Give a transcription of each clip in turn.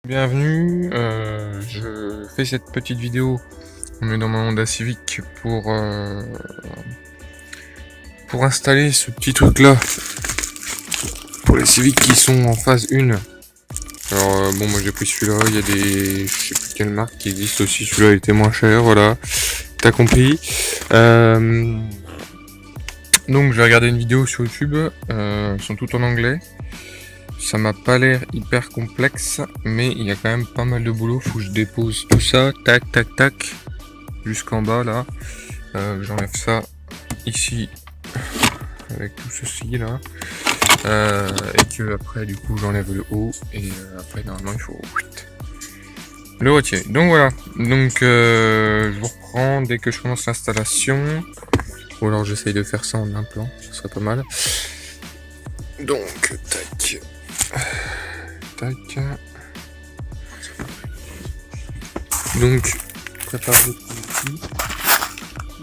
Bienvenue, je fais cette petite vidéo dans ma Honda Civic pour installer ce petit truc là pour les Civic qui sont en phase 1. Alors bon, moi j'ai pris celui-là, il y a des, je sais plus quelle marque qui existe aussi, celui-là était moins cher, voilà, t'as compris. Donc je vais regarder une vidéo sur YouTube, elles sont toutes en anglais. Ça m'a pas l'air hyper complexe, mais il y a quand même pas mal de boulot. Faut que je dépose tout ça, tac, tac, tac, jusqu'en bas là. J'enlève ça ici avec tout ceci là, et que après du coup j'enlève le haut et après normalement il faut le retirer. Donc voilà. Donc je vous reprends dès que je commence l'installation. Ou alors j'essaye de faire ça en implant, ça serait pas mal. Donc tac. Tac. Donc, prépare votre outils.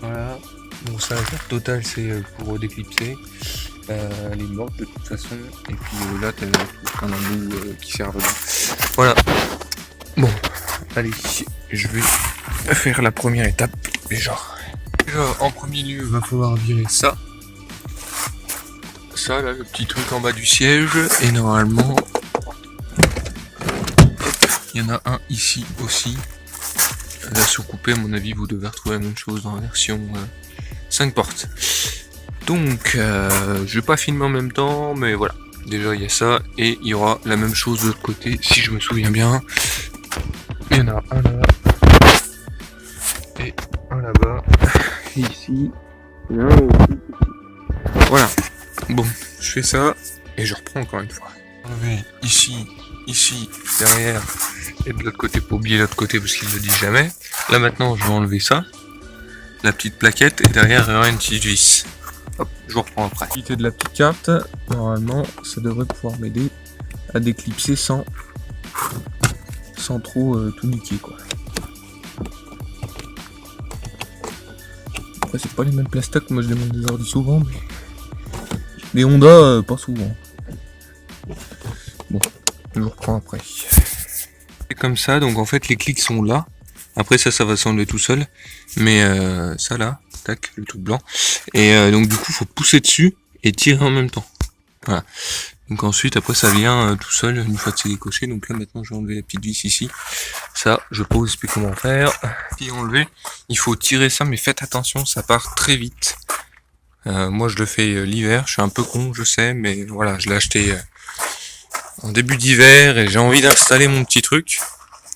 Voilà. Bon, ça, la carte totale, c'est pour déclipser. Elle est morte de toute façon. Et puis là, t'as tout un embout qui sert dedans. Voilà. Bon, allez, je vais faire la première étape. Déjà, en premier lieu, il va falloir virer ça. Ça, là, le petit truc en bas du siège. Et normalement, il y en a un ici aussi. La sous-coupée, à mon avis, vous devez retrouver la même chose dans la version 5 portes. Donc, je vais pas filmer en même temps, mais voilà. Déjà, il y a ça, et il y aura la même chose de l'autre côté, si je me souviens bien. Il y en a un là, et un là-bas, et ici, et un aussi. Voilà. Bon, je fais ça, et je reprends encore une fois. Enlever ici, derrière, et de l'autre côté, pas oublier l'autre côté parce qu'il ne le dit jamais. Là maintenant, je vais enlever ça, la petite plaquette, et derrière, il y aura une petite vis. Hop, je vous reprends après. L'utilité de la petite carte, normalement, ça devrait pouvoir m'aider à déclipser sans trop tout niquer, quoi. Après, c'est pas les mêmes plastocs, moi je demande des ordi souvent, mais les Honda, pas souvent. Bon, je vous reprends après. C'est comme ça, donc en fait les clics sont là. Après ça va s'enlever tout seul. Mais ça là, tac, le truc blanc. Et donc du coup faut pousser dessus et tirer en même temps. Voilà. Donc ensuite après ça vient tout seul une fois que c'est décoché. Donc là maintenant je vais enlever la petite vis ici. Ça je vais pas vous expliquer comment faire. Puis enlever, il faut tirer ça, mais faites attention, ça part très vite. Moi je le fais l'hiver, je suis un peu con je sais, mais voilà, je l'ai acheté en début d'hiver et j'ai envie d'installer mon petit truc.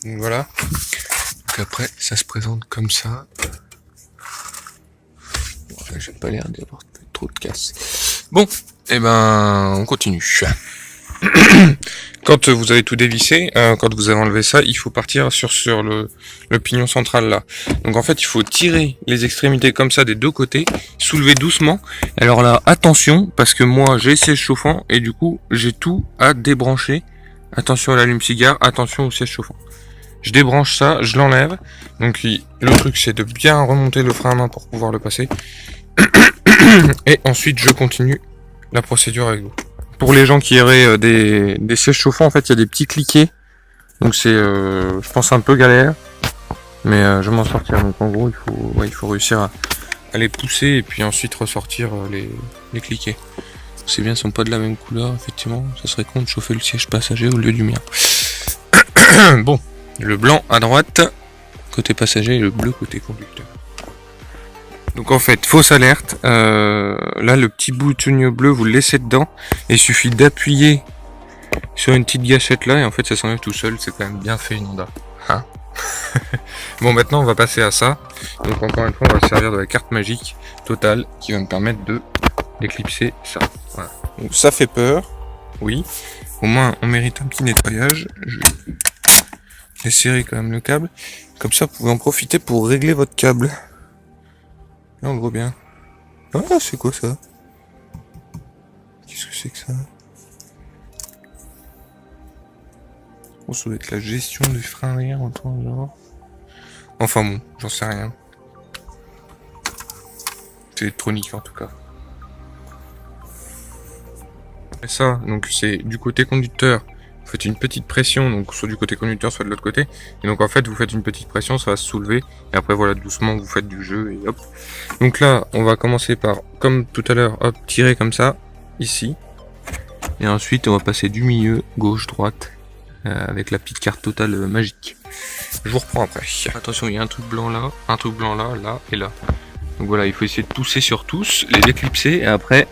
Donc voilà. Donc après ça se présente comme ça. Bon, j'ai pas l'air d'avoir trop de casse. Bon, et ben on continue. Quand vous avez tout dévissé, quand vous avez enlevé ça, il faut partir sur le pignon central là. Donc en fait il faut tirer les extrémités comme ça des deux côtés, soulever doucement. Alors là attention, parce que moi j'ai siège chauffant et du coup j'ai tout à débrancher. Attention à l'allume-cigare, attention au siège chauffant. Je débranche ça, je l'enlève. Donc le truc c'est de bien remonter le frein à main pour pouvoir le passer. Et ensuite je continue la procédure avec vous. Pour les gens qui auraient des sièges chauffants, en fait il y a des petits cliquets. Donc c'est je pense un peu galère. Mais je vais m'en sortir. Donc en gros il faut réussir à les pousser et puis ensuite ressortir les cliquets. C'est bien, ils sont pas de la même couleur, effectivement. Ça serait con de chauffer le siège passager au lieu du mien. Bon, le blanc à droite, côté passager, et le bleu côté conducteur. Donc en fait, fausse alerte. Là, le petit boutonnier bleu, vous le laissez dedans. Et il suffit d'appuyer sur une petite gâchette là, et en fait, ça s'enlève tout seul. C'est quand même bien fait une Honda. Hein. Bon, maintenant, on va passer à ça. Donc encore une fois, on va se servir de la carte magique totale qui va me permettre de d'éclipser ça. Voilà. Donc ça fait peur, oui. Au moins, on mérite un petit nettoyage. Je vais serrer quand même le câble. Comme ça, vous pouvez en profiter pour régler votre câble. Là, on le voit bien. Ah, c'est quoi ça? Qu'est-ce que c'est que ça? Oh, ça doit être la gestion du frein arrière en temps genre. Enfin bon, j'en sais rien. C'est électronique en tout cas. Et ça, donc c'est du côté conducteur, vous faites une petite pression, donc soit du côté conducteur, soit de l'autre côté. Et donc en fait, vous faites une petite pression, ça va se soulever. Et après voilà, doucement, vous faites du jeu et hop. Donc là, on va commencer par, comme tout à l'heure, hop, tirer comme ça, ici. Et ensuite, on va passer du milieu, gauche, droite, avec la petite carte totale magique. Je vous reprends après. Attention, il y a un truc blanc là, là et là. Donc voilà, il faut essayer de pousser sur tous, les éclipser, et après,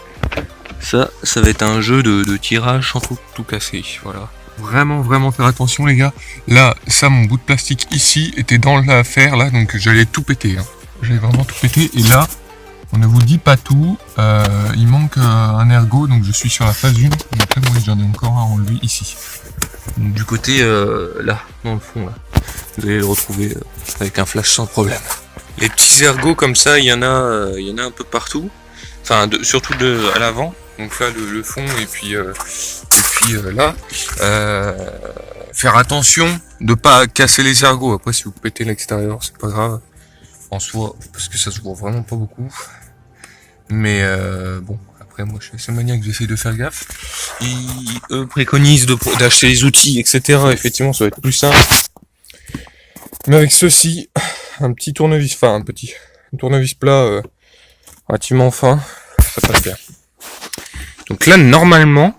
ça va être un jeu de tirage sans tout casser. Voilà. Vraiment faire attention les gars. Là, ça, mon bout de plastique ici était dans l'affaire là, donc j'allais tout péter. Hein. J'allais vraiment tout péter, et là, on ne vous dit pas tout, il manque un ergot, donc je suis sur la phase 1, donc là, moi j'en ai encore un en lui ici. Donc, du côté là, dans le fond là, vous allez le retrouver avec un flash sans problème. Les petits ergots comme ça, il y en a un peu partout, enfin surtout à l'avant, donc là le fond et puis là, faire attention de pas casser les ergots. Après si vous pétez l'extérieur, c'est pas grave. En soi, parce que ça se voit vraiment pas beaucoup. Mais bon, après moi je suis assez maniaque, j'essaie de faire gaffe. Eux préconisent d'acheter les outils, etc. Effectivement, ça va être plus simple. Mais avec ceci, un petit tournevis, enfin un tournevis plat relativement fin, ça passe bien. Donc là, normalement,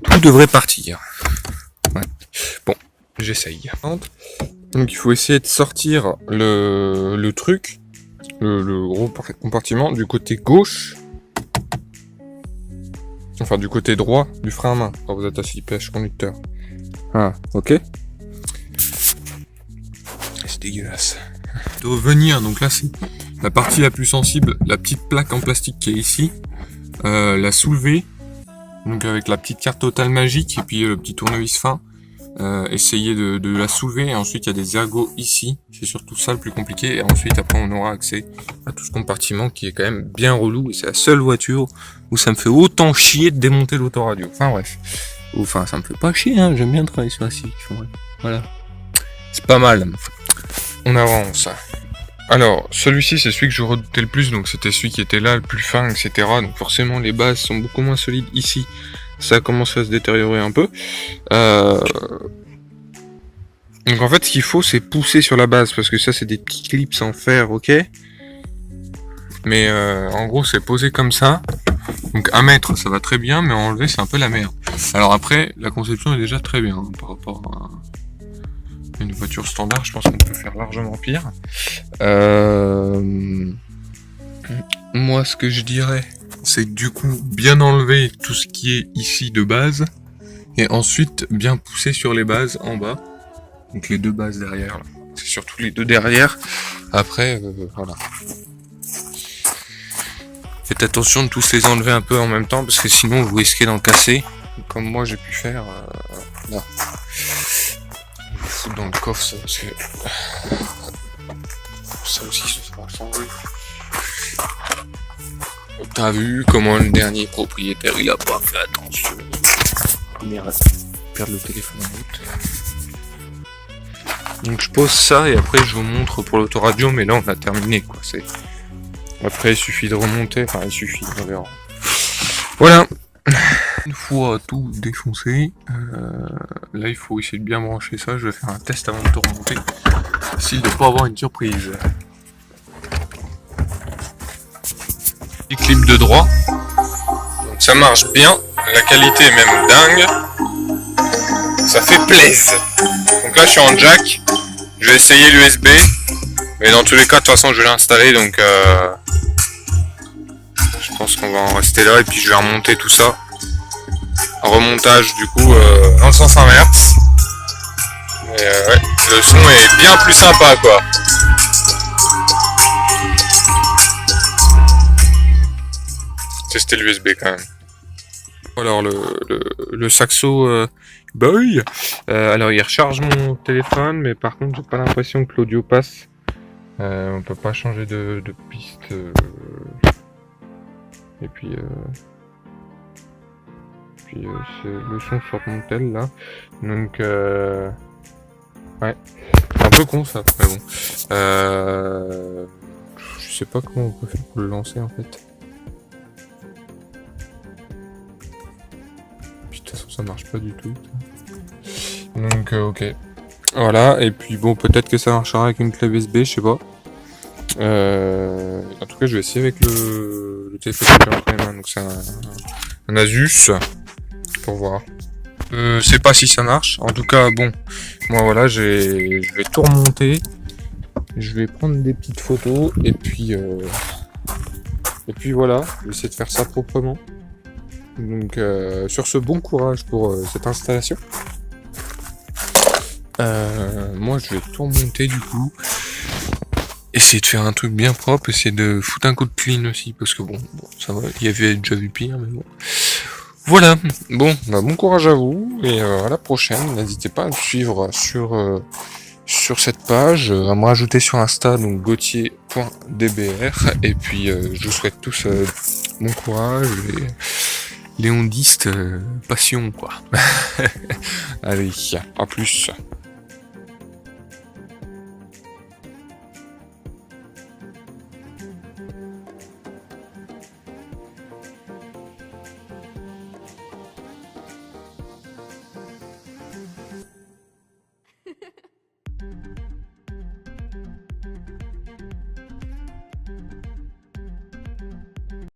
tout devrait partir. Ouais. Bon, j'essaye. Donc il faut essayer de sortir le truc, le gros compartiment du côté gauche, enfin du côté droit du frein à main quand vous êtes assis pêche conducteur. Ah, ok. C'est dégueulasse. De revenir, donc là c'est la partie la plus sensible, la petite plaque en plastique qui est ici, la soulever, donc avec la petite carte totale magique et puis le petit tournevis fin. Essayer de la soulever, et ensuite il y a des ergots ici, c'est surtout ça le plus compliqué, et ensuite après on aura accès à tout ce compartiment qui est quand même bien relou, et c'est la seule voiture où ça me fait autant chier de démonter l'autoradio. Enfin bref, enfin ça me fait pas chier, hein, j'aime bien travailler sur la Civic, voilà, c'est pas mal. On avance. Alors celui-ci c'est celui que je redoutais le plus, donc c'était celui qui était là le plus fin, etc. Donc forcément les bases sont beaucoup moins solides ici. Ça a commencé à se détériorer un peu. Donc en fait ce qu'il faut c'est pousser sur la base, parce que ça c'est des petits clips en fer, ok. Mais en gros c'est posé comme ça. Donc à mettre ça va très bien, mais enlever c'est un peu la merde. Alors après la conception est déjà très bien hein, par rapport à une voiture standard, je pense qu'on peut faire largement pire. Moi ce que je dirais, c'est du coup bien enlever tout ce qui est ici de base, et ensuite bien pousser sur les bases en bas, donc les deux bases derrière là. C'est surtout les deux derrière. Après voilà, faites attention de tous les enlever un peu en même temps, parce que sinon vous risquez d'en casser, comme moi j'ai pu faire là. Je vais foutre dans le coffre ça, parce que ça aussi ça va changer. T'as vu comment le dernier propriétaire il a pas fait attention. Merde, perdre le téléphone en route. Donc je pose ça et après je vous montre pour l'autoradio, mais là on a terminé quoi. Après il suffit de remonter, enfin il suffit, on verra. Voilà. Une fois tout défoncé, là il faut essayer de bien brancher ça. Je vais faire un test avant de tout remonter, essayer de pas avoir une surprise. Clip de droit, donc ça marche bien, la qualité est même dingue, ça fait plaisir. Donc là je suis en jack, je vais essayer l'USB, mais dans tous les cas de toute façon je l'ai installé, donc je pense qu'on va en rester là, et puis je vais remonter tout ça, un remontage du coup dans le sens inverse, et ouais, le son est bien plus sympa quoi. Tester l'USB quand même. Alors le Saxo Boy, alors il recharge mon téléphone, mais par contre j'ai pas l'impression que l'audio passe. On peut pas changer de piste. Et puis c'est le son sur mon tel là. Donc ouais, c'est un peu con ça, mais bon. Je sais pas comment on peut faire pour le lancer en fait. De toute façon, ça marche pas du tout. Donc ok. Voilà, et puis bon, peut-être que ça marchera avec une clé USB, je sais pas. En tout cas, je vais essayer avec le téléphone que j'ai entre les mains. Donc c'est un Asus, pour voir. Je sais pas si ça marche. En tout cas, bon, moi voilà, je vais tout remonter. Je vais prendre des petites photos et puis voilà, je vais essayer de faire ça proprement. Donc sur ce, bon courage pour cette installation. Moi je vais tout remonter du coup. Essayer de faire un truc bien propre, essayer de foutre un coup de clean aussi, parce que bon ça va, il y avait déjà vu pire, mais bon. Voilà, bon, bah, bon courage à vous, et à la prochaine, n'hésitez pas à me suivre sur cette page, à me rajouter sur Insta, donc gauthier.dbr, et puis je vous souhaite tous bon courage, et léondiste passion, quoi. Allez, à plus.